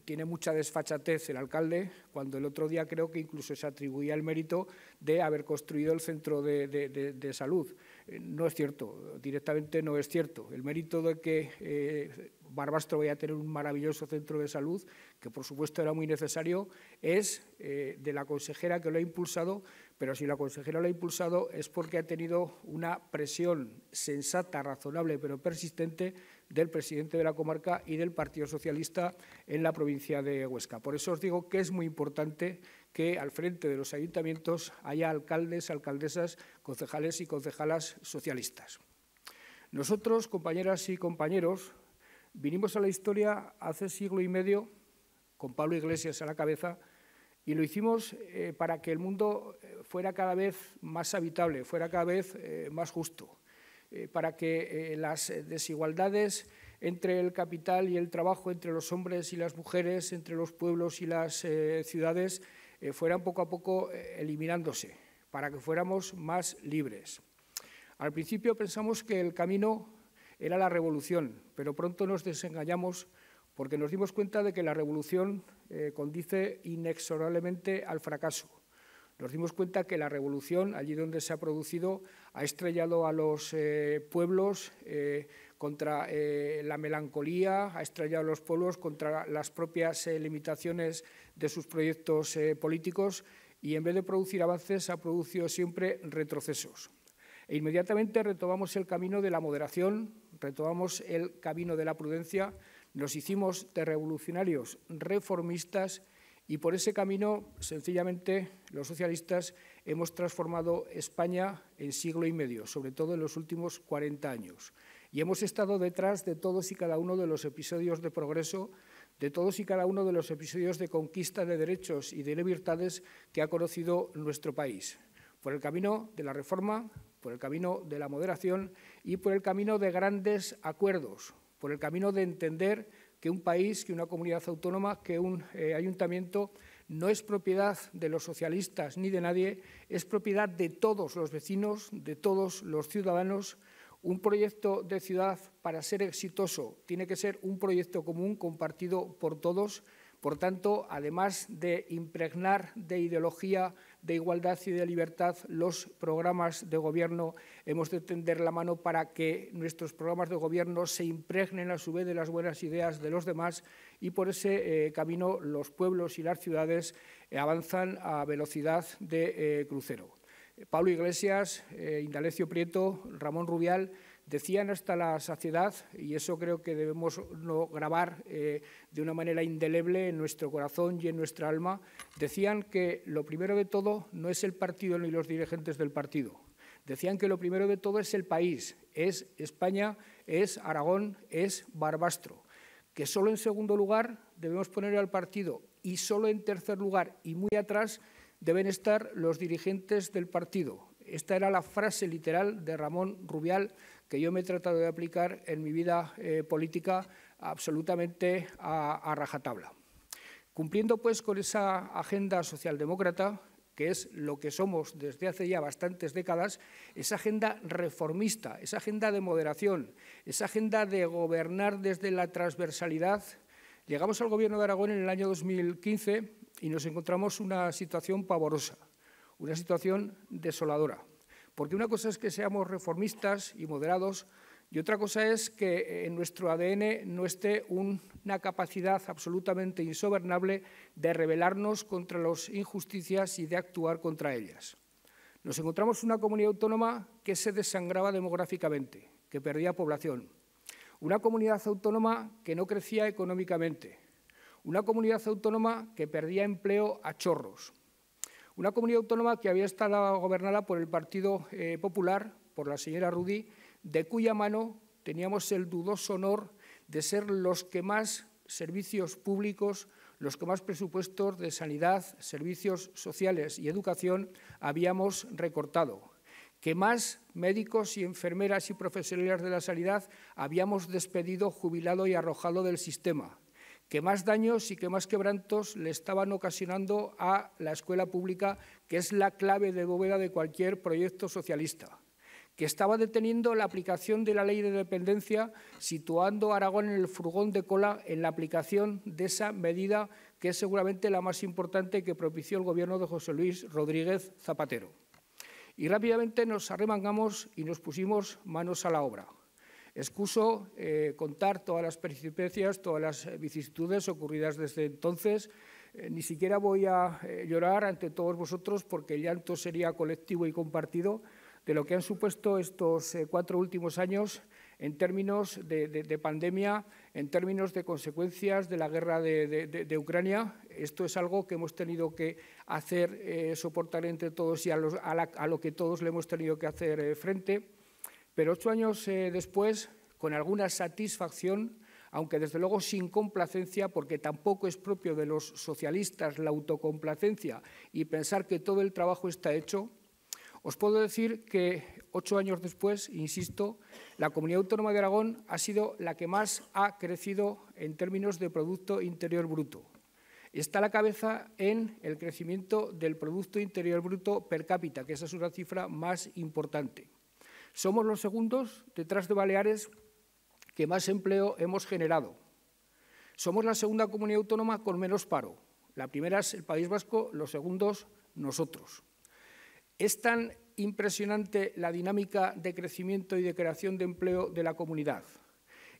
tiene mucha desfachatez el alcalde, cuando el otro día creo que incluso se atribuía el mérito de haber construido el centro de salud. No es cierto, directamente no es cierto. El mérito de que Barbastro vaya a tener un maravilloso centro de salud, que por supuesto era muy necesario, es de la consejera que lo ha impulsado, pero si la consejera lo ha impulsado es porque ha tenido una presión sensata, razonable, pero persistente del presidente de la comarca y del Partido Socialista en la provincia de Huesca. Por eso os digo que es muy importante que al frente de los ayuntamientos haya alcaldes, alcaldesas, concejales y concejalas socialistas. Nosotros, compañeras y compañeros, vinimos a la historia hace siglo y medio, con Pablo Iglesias a la cabeza, y lo hicimos para que el mundo fuera cada vez más habitable, fuera cada vez más justo, para que las desigualdades entre el capital y el trabajo, entre los hombres y las mujeres, entre los pueblos y las ciudades, fueran poco a poco eliminándose, para que fuéramos más libres. Al principio pensamos que el camino era la revolución, pero pronto nos desengañamos porque nos dimos cuenta de que la revolución conduce inexorablemente al fracaso. Nos dimos cuenta que la revolución, allí donde se ha producido, ha estrellado a los pueblos contra la melancolía, ha estrellado a los pueblos contra las propias limitaciones de sus proyectos políticos y en vez de producir avances ha producido siempre retrocesos. E inmediatamente retomamos el camino de la moderación, retomamos el camino de la prudencia, nos hicimos de revolucionarios reformistas y por ese camino, sencillamente, los socialistas hemos transformado España en siglo y medio, sobre todo en los últimos 40 años. Y hemos estado detrás de todos y cada uno de los episodios de progreso, de todos y cada uno de los episodios de conquista de derechos y de libertades que ha conocido nuestro país. Por el camino de la reforma, por el camino de la moderación y por el camino de grandes acuerdos, por el camino de entender que un país, que una comunidad autónoma, que un ayuntamiento no es propiedad de los socialistas ni de nadie, es propiedad de todos los vecinos, de todos los ciudadanos. Un proyecto de ciudad, para ser exitoso, tiene que ser un proyecto común compartido por todos. Por tanto, además de impregnar de ideología, de igualdad y de libertad los programas de gobierno, hemos de tender la mano para que nuestros programas de gobierno se impregnen a su vez de las buenas ideas de los demás y por ese camino los pueblos y las ciudades avanzan a velocidad de crucero. Pablo Iglesias, Indalecio Prieto, Ramón Rubial decían hasta la saciedad, y eso creo que debemos grabar de una manera indeleble en nuestro corazón y en nuestra alma, decían que lo primero de todo no es el partido ni los dirigentes del partido. Decían que lo primero de todo es el país, es España, es Aragón, es Barbastro. Que solo en segundo lugar debemos poner al partido y solo en tercer lugar y muy atrás deben estar los dirigentes del partido. Esta era la frase literal de Ramón Rubial que yo me he tratado de aplicar en mi vida política absolutamente a rajatabla. Cumpliendo pues con esa agenda socialdemócrata, que es lo que somos desde hace ya bastantes décadas, esa agenda reformista, esa agenda de moderación, esa agenda de gobernar desde la transversalidad, llegamos al Gobierno de Aragón en el año 2015 y nos encontramos una situación pavorosa, una situación desoladora. Porque una cosa es que seamos reformistas y moderados y otra cosa es que en nuestro ADN no esté una capacidad absolutamente insobornable de rebelarnos contra las injusticias y de actuar contra ellas. Nos encontramos una comunidad autónoma que se desangraba demográficamente, que perdía población. Una comunidad autónoma que no crecía económicamente. Una comunidad autónoma que perdía empleo a chorros. Una comunidad autónoma que había estado gobernada por el Partido Popular, por la señora Rudy, de cuya mano teníamos el dudoso honor de ser los que más servicios públicos, los que más presupuestos de sanidad, servicios sociales y educación habíamos recortado, que más médicos y enfermeras y profesionales de la sanidad habíamos despedido, jubilado y arrojado del sistema, que más daños y que más quebrantos le estaban ocasionando a la escuela pública, que es la clave de bóveda de cualquier proyecto socialista, que estaba deteniendo la aplicación de la ley de dependencia, situando a Aragón en el furgón de cola en la aplicación de esa medida que es seguramente la más importante que propició el Gobierno de José Luis Rodríguez Zapatero. Y rápidamente nos arremangamos y nos pusimos manos a la obra. Excuso contar todas las peripecias, todas las vicisitudes ocurridas desde entonces. Ni siquiera voy a llorar ante todos vosotros porque el llanto sería colectivo y compartido de lo que han supuesto estos 4 últimos años en términos de pandemia, en términos de consecuencias de la guerra de Ucrania. Esto es algo que hemos tenido que hacer soportar entre todos y a lo que todos le hemos tenido que hacer frente. Pero 8 años después, con alguna satisfacción, aunque desde luego sin complacencia, porque tampoco es propio de los socialistas la autocomplacencia y pensar que todo el trabajo está hecho, os puedo decir que 8 años después, insisto, la Comunidad Autónoma de Aragón ha sido la que más ha crecido en términos de Producto Interior Bruto. Está a la cabeza en el crecimiento del Producto Interior Bruto per cápita, que esa es una cifra más importante. Somos los segundos, detrás de Baleares, que más empleo hemos generado. Somos la segunda comunidad autónoma con menos paro. La primera es el País Vasco, los segundos nosotros. Es tan impresionante la dinámica de crecimiento y de creación de empleo de la comunidad.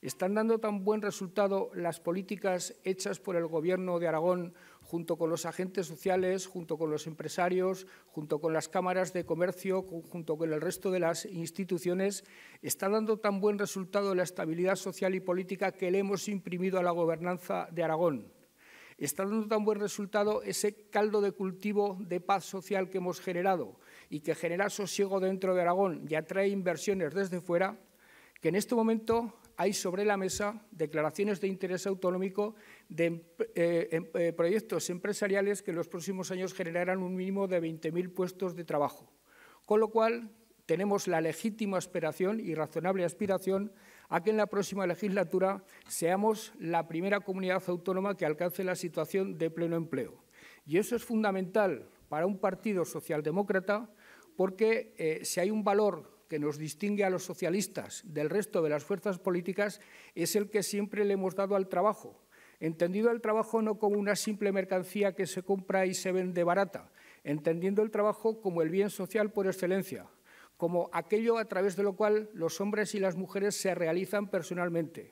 Están dando tan buen resultado las políticas hechas por el Gobierno de Aragón junto con los agentes sociales, junto con los empresarios, junto con las cámaras de comercio, junto con el resto de las instituciones. Está dando tan buen resultado la estabilidad social y política que le hemos imprimido a la gobernanza de Aragón. Está dando tan buen resultado ese caldo de cultivo de paz social que hemos generado y que genera sosiego dentro de Aragón y atrae inversiones desde fuera, que en este momento hay sobre la mesa declaraciones de interés autonómico de proyectos empresariales que en los próximos años generarán un mínimo de 20.000 puestos de trabajo. Con lo cual, tenemos la legítima aspiración y razonable aspiración a que en la próxima legislatura seamos la primera comunidad autónoma que alcance la situación de pleno empleo. Y eso es fundamental para un partido socialdemócrata porque si hay un valor que nos distingue a los socialistas del resto de las fuerzas políticas es el que siempre le hemos dado al trabajo. Entendido el trabajo no como una simple mercancía que se compra y se vende barata, entendiendo el trabajo como el bien social por excelencia, como aquello a través de lo cual los hombres y las mujeres se realizan personalmente.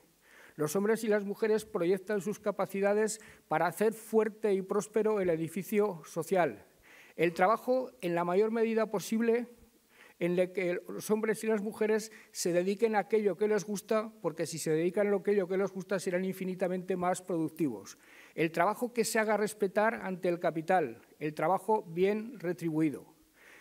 Los hombres y las mujeres proyectan sus capacidades para hacer fuerte y próspero el edificio social. El trabajo, en la mayor medida posible, en el que los hombres y las mujeres se dediquen a aquello que les gusta, porque si se dedican a aquello que les gusta serán infinitamente más productivos. El trabajo que se haga respetar ante el capital, el trabajo bien retribuido.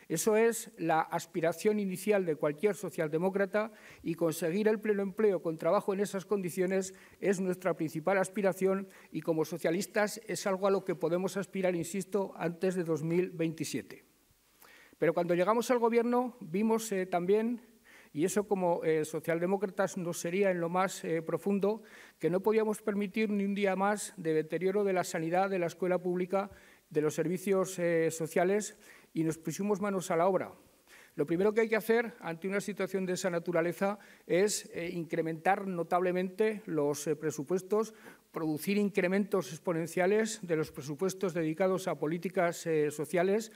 Eso es la aspiración inicial de cualquier socialdemócrata y conseguir el pleno empleo con trabajo en esas condiciones es nuestra principal aspiración y como socialistas es algo a lo que podemos aspirar, insisto, antes de 2027. Pero cuando llegamos al Gobierno vimos también, y eso como socialdemócratas nos sería en lo más profundo, que no podíamos permitir ni un día más de deterioro de la sanidad, de la escuela pública, de los servicios sociales y nos pusimos manos a la obra. Lo primero que hay que hacer ante una situación de esa naturaleza es incrementar notablemente los presupuestos, producir incrementos exponenciales de los presupuestos dedicados a políticas sociales,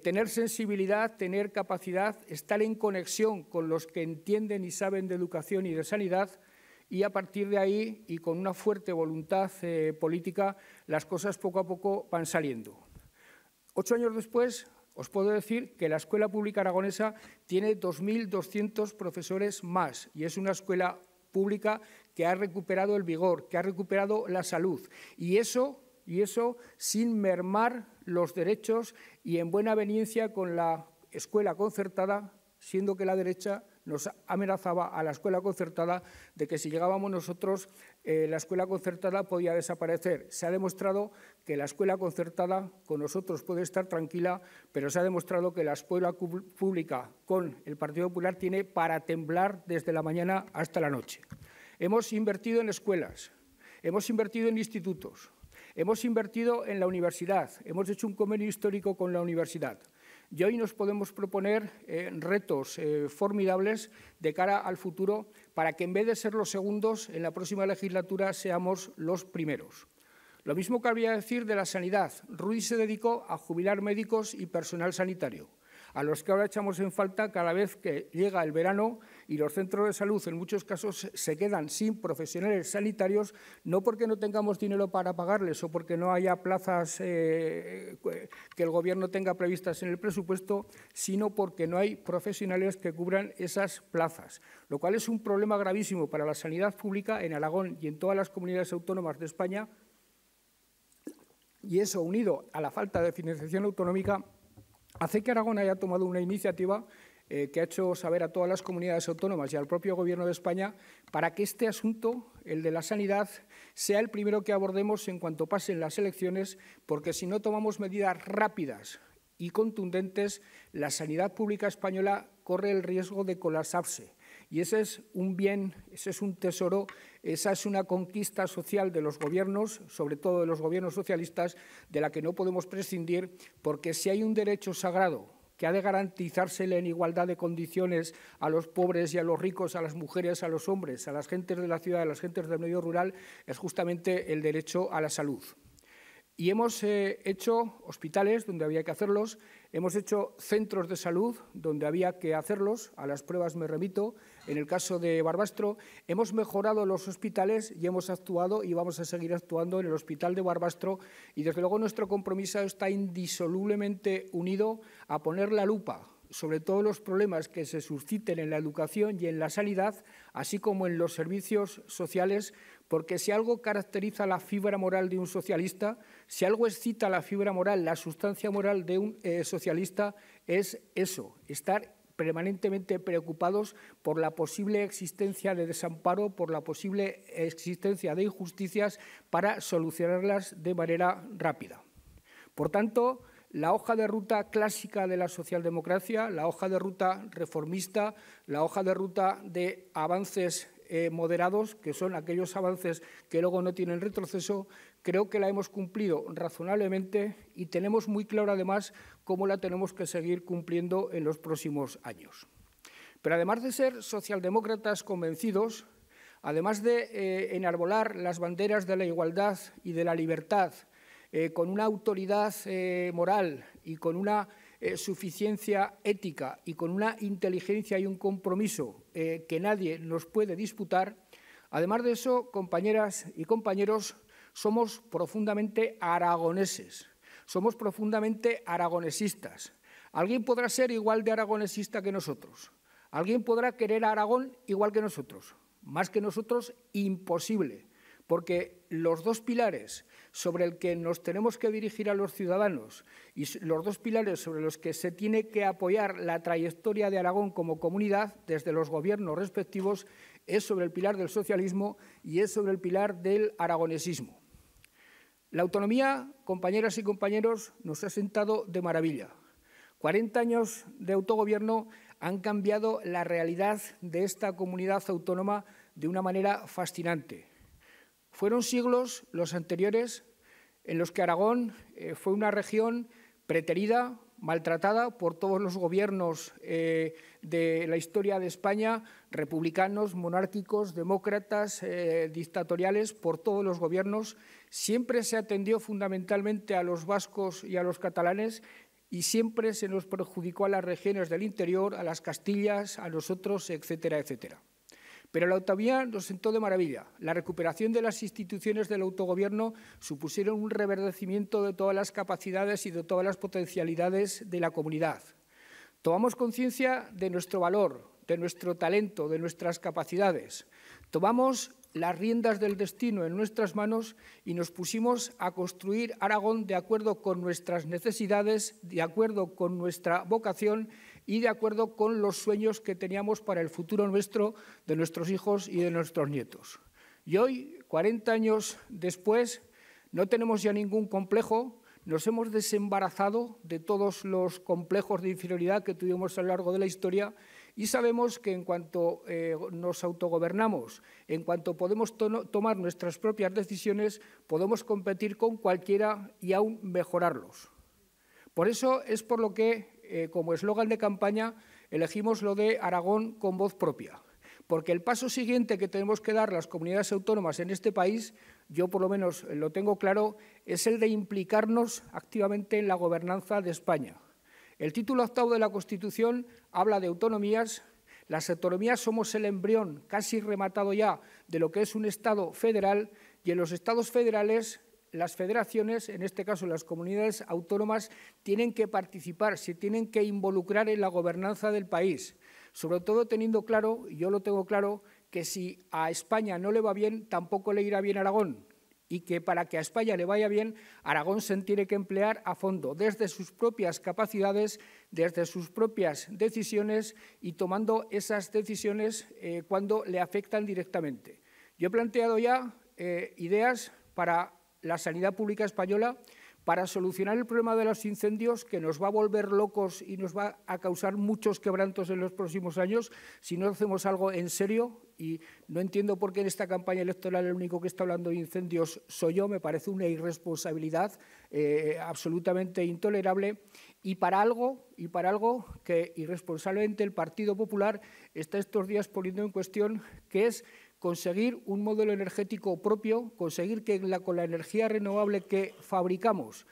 tener sensibilidad, tener capacidad, estar en conexión con los que entienden y saben de educación y de sanidad y a partir de ahí y con una fuerte voluntad política las cosas poco a poco van saliendo. 8 años después os puedo decir que la escuela pública aragonesa tiene 2.200 profesores más y es una escuela pública que ha recuperado el vigor, que ha recuperado la salud. Y eso sin mermar los derechos y en buena aveniencia con la escuela concertada, siendo que la derecha nos amenazaba a la escuela concertada de que si llegábamos nosotros, la escuela concertada podía desaparecer. Se ha demostrado que la escuela concertada con nosotros puede estar tranquila, pero se ha demostrado que la escuela pública con el Partido Popular tiene para temblar desde la mañana hasta la noche. Hemos invertido en escuelas, hemos invertido en institutos, hemos invertido en la universidad, hemos hecho un convenio histórico con la universidad. Y hoy nos podemos proponer retos formidables de cara al futuro para que en vez de ser los segundos, en la próxima legislatura seamos los primeros. Lo mismo cabría decir de la sanidad. Ruiz se dedicó a jubilar médicos y personal sanitario, a los que ahora echamos en falta cada vez que llega el verano y los centros de salud en muchos casos se quedan sin profesionales sanitarios, no porque no tengamos dinero para pagarles o porque no haya plazas que el Gobierno tenga previstas en el presupuesto, sino porque no hay profesionales que cubran esas plazas, lo cual es un problema gravísimo para la sanidad pública en Aragón y en todas las comunidades autónomas de España, y eso, unido a la falta de financiación autonómica, hace que Aragón haya tomado una iniciativa que ha hecho saber a todas las comunidades autónomas y al propio Gobierno de España para que este asunto, el de la sanidad, sea el primero que abordemos en cuanto pasen las elecciones, porque si no tomamos medidas rápidas y contundentes, la sanidad pública española corre el riesgo de colapsarse. Y ese es un bien, ese es un tesoro, esa es una conquista social de los gobiernos, sobre todo de los gobiernos socialistas, de la que no podemos prescindir, porque si hay un derecho sagrado que ha de garantizársele en igualdad de condiciones a los pobres y a los ricos, a las mujeres, a los hombres, a las gentes de la ciudad, a las gentes del medio rural, es justamente el derecho a la salud. Y hemos hecho hospitales donde había que hacerlos, hemos hecho centros de salud donde había que hacerlos, a las pruebas me remito, en el caso de Barbastro, hemos mejorado los hospitales y hemos actuado y vamos a seguir actuando en el Hospital de Barbastro y desde luego nuestro compromiso está indisolublemente unido a poner la lupa sobre todos los problemas que se susciten en la educación y en la sanidad, así como en los servicios sociales, porque si algo caracteriza la fibra moral de un socialista, si algo excita la fibra moral, la sustancia moral de un socialista, es eso, estar permanentemente preocupados por la posible existencia de desamparo, por la posible existencia de injusticias para solucionarlas de manera rápida. Por tanto, la hoja de ruta clásica de la socialdemocracia, la hoja de ruta reformista, la hoja de ruta de avances moderados, que son aquellos avances que luego no tienen retroceso, creo que la hemos cumplido razonablemente y tenemos muy claro, además, cómo la tenemos que seguir cumpliendo en los próximos años. Pero además de ser socialdemócratas convencidos, además de enarbolar las banderas de la igualdad y de la libertad, con una autoridad moral y con una suficiencia ética y con una inteligencia y un compromiso que nadie nos puede disputar, además de eso, compañeras y compañeros, somos profundamente aragoneses, somos profundamente aragonesistas. Alguien podrá ser igual de aragonesista que nosotros, alguien podrá querer a Aragón igual que nosotros, más que nosotros, imposible, porque los dos pilares sobre el que nos tenemos que dirigir a los ciudadanos y los dos pilares sobre los que se tiene que apoyar la trayectoria de Aragón como comunidad desde los gobiernos respectivos es sobre el pilar del socialismo y es sobre el pilar del aragonesismo. La autonomía, compañeras y compañeros, nos ha sentado de maravilla. 40 años de autogobierno han cambiado la realidad de esta comunidad autónoma de una manera fascinante. Fueron siglos los anteriores en los que Aragón fue una región preterida, maltratada por todos los gobiernos de la historia de España, republicanos, monárquicos, demócratas, dictatoriales, por todos los gobiernos. Siempre se atendió fundamentalmente a los vascos y a los catalanes y siempre se nos perjudicó a las regiones del interior, a las Castillas, a nosotros, etcétera, etcétera. Pero la autonomía nos sentó de maravilla. La recuperación de las instituciones del autogobierno supusieron un reverdecimiento de todas las capacidades y de todas las potencialidades de la comunidad. Tomamos conciencia de nuestro valor, de nuestro talento, de nuestras capacidades. Tomamos las riendas del destino en nuestras manos y nos pusimos a construir Aragón de acuerdo con nuestras necesidades, de acuerdo con nuestra vocación y de acuerdo con los sueños que teníamos para el futuro nuestro, de nuestros hijos y de nuestros nietos. Y hoy, 40 años después, no tenemos ya ningún complejo. Nos hemos desembarazado de todos los complejos de inferioridad que tuvimos a lo largo de la historia y sabemos que en cuanto nos autogobernamos, en cuanto podemos tomar nuestras propias decisiones, podemos competir con cualquiera y aún mejorarlos. Por eso es por lo que, como eslogan de campaña, elegimos lo de Aragón con voz propia. Porque el paso siguiente que tenemos que dar las comunidades autónomas en este país, yo por lo menos lo tengo claro, es el de implicarnos activamente en la gobernanza de España. El título 8º de la Constitución habla de autonomías. Las autonomías somos el embrión casi rematado ya de lo que es un Estado federal, y en los Estados federales las federaciones, en este caso las comunidades autónomas, tienen que participar, se tienen que involucrar en la gobernanza del país. Sobre todo teniendo claro, y yo lo tengo claro, que si a España no le va bien, tampoco le irá bien a Aragón, y que para que a España le vaya bien, Aragón se tiene que emplear a fondo, desde sus propias capacidades, desde sus propias decisiones y tomando esas decisiones cuando le afectan directamente. Yo he planteado ya ideas para la sanidad pública española, para solucionar el problema de los incendios, que nos va a volver locos y nos va a causar muchos quebrantos en los próximos años si no hacemos algo en serio. Y no entiendo por qué en esta campaña electoral el único que está hablando de incendios soy yo. Me parece una irresponsabilidad absolutamente intolerable. Y para algo que irresponsablemente el Partido Popular está estos días poniendo en cuestión, que es conseguir un modelo energético propio, conseguir que con la energía renovable que fabricamos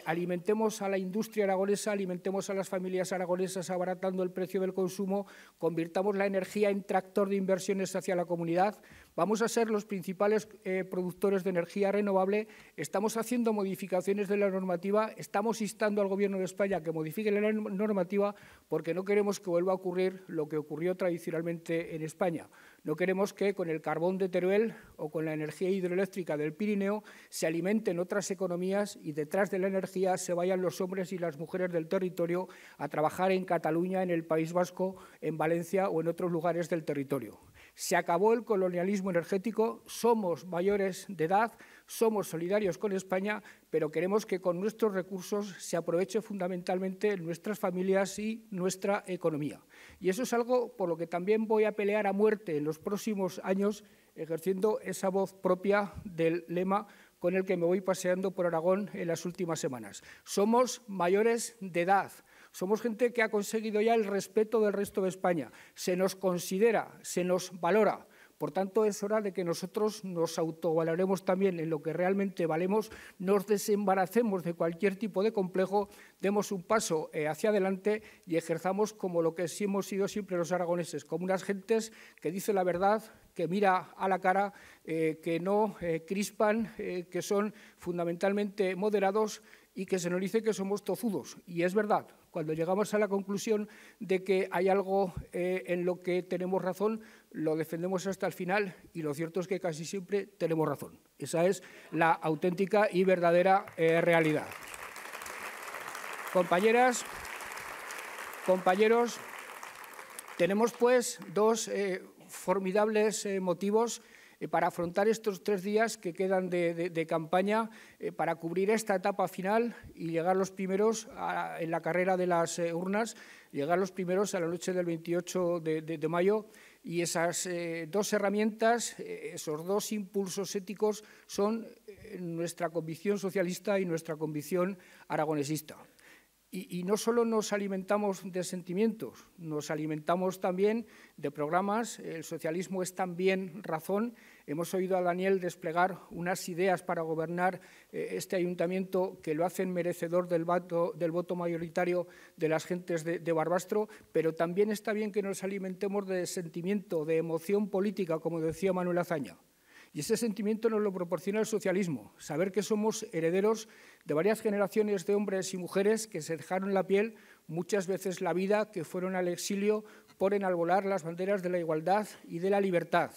alimentemos a la industria aragonesa, alimentemos a las familias aragonesas abaratando el precio del consumo, convirtamos la energía en tractor de inversiones hacia la comunidad. Vamos a ser los principales productores de energía renovable. Estamos haciendo modificaciones de la normativa, estamos instando al Gobierno de España a que modifique la normativa porque no queremos que vuelva a ocurrir lo que ocurrió tradicionalmente en España. No queremos que con el carbón de Teruel o con la energía hidroeléctrica del Pirineo se alimenten otras economías y detrás de la energía se vayan los hombres y las mujeres del territorio a trabajar en Cataluña, en el País Vasco, en Valencia o en otros lugares del territorio. Se acabó el colonialismo energético, somos mayores de edad, somos solidarios con España, pero queremos que con nuestros recursos se aproveche fundamentalmente nuestras familias y nuestra economía. Y eso es algo por lo que también voy a pelear a muerte en los próximos años, ejerciendo esa voz propia del lema con el que me voy paseando por Aragón en las últimas semanas. Somos mayores de edad. Somos gente que ha conseguido ya el respeto del resto de España. Se nos considera, se nos valora. Por tanto, es hora de que nosotros nos autovaloremos también en lo que realmente valemos, nos desembaracemos de cualquier tipo de complejo, demos un paso hacia adelante y ejerzamos como lo que sí hemos sido siempre los aragoneses, como unas gentes que dicen la verdad, que mira a la cara, que no crispan, que son fundamentalmente moderados y que se nos dice que somos tozudos. Y es verdad, cuando llegamos a la conclusión de que hay algo en lo que tenemos razón, lo defendemos hasta el final y lo cierto es que casi siempre tenemos razón. Esa es la auténtica y verdadera realidad. Compañeras, compañeros, tenemos pues dos formidables motivos para afrontar estos 3 días que quedan de campaña, para cubrir esta etapa final y llegar los primeros en la carrera de las urnas, llegar los primeros a la noche del 28 de mayo. Y esas dos herramientas, esos dos impulsos éticos son nuestra convicción socialista y nuestra convicción aragonesista. Y no solo nos alimentamos de sentimientos, nos alimentamos también de programas. El socialismo es también razón. Hemos oído a Daniel desplegar unas ideas para gobernar este ayuntamiento que lo hacen merecedor del voto mayoritario de las gentes de Barbastro, pero también está bien que nos alimentemos de sentimiento, de emoción política, como decía Manuel Azaña. Y ese sentimiento nos lo proporciona el socialismo, saber que somos herederos de varias generaciones de hombres y mujeres que se dejaron la piel, muchas veces la vida, que fueron al exilio por enarbolar las banderas de la igualdad y de la libertad.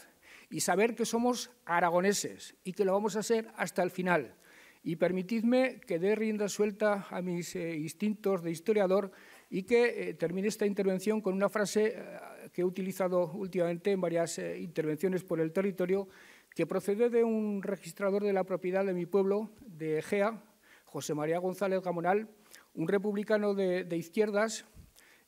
Y saber que somos aragoneses y que lo vamos a ser hasta el final. Y permitidme que dé rienda suelta a mis instintos de historiador y que termine esta intervención con una frase que he utilizado últimamente en varias intervenciones por el territorio, que procede de un registrador de la propiedad de mi pueblo, de Egea, José María González Gamonal, un republicano de izquierdas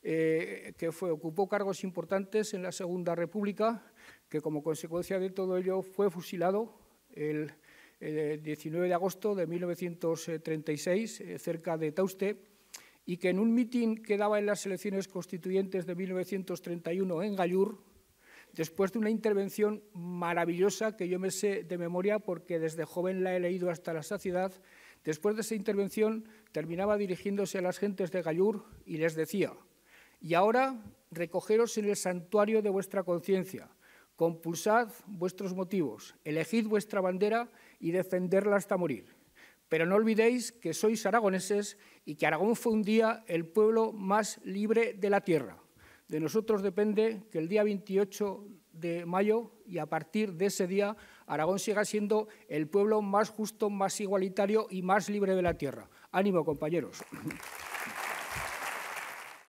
que ocupó cargos importantes en la Segunda República, que como consecuencia de todo ello fue fusilado el 19 de agosto de 1936, cerca de Tauste, y que en un mitin que daba en las elecciones constituyentes de 1931 en Gallur, después de una intervención maravillosa que yo me sé de memoria porque desde joven la he leído hasta la saciedad, después de esa intervención terminaba dirigiéndose a las gentes de Gallur y les decía: «Y ahora recogeros en el santuario de vuestra conciencia, compulsad vuestros motivos, elegid vuestra bandera y defenderla hasta morir. Pero no olvidéis que sois aragoneses y que Aragón fue un día el pueblo más libre de la tierra. De nosotros depende que el día 28 de mayo y a partir de ese día Aragón siga siendo el pueblo más justo, más igualitario y más libre de la tierra». Ánimo, compañeros.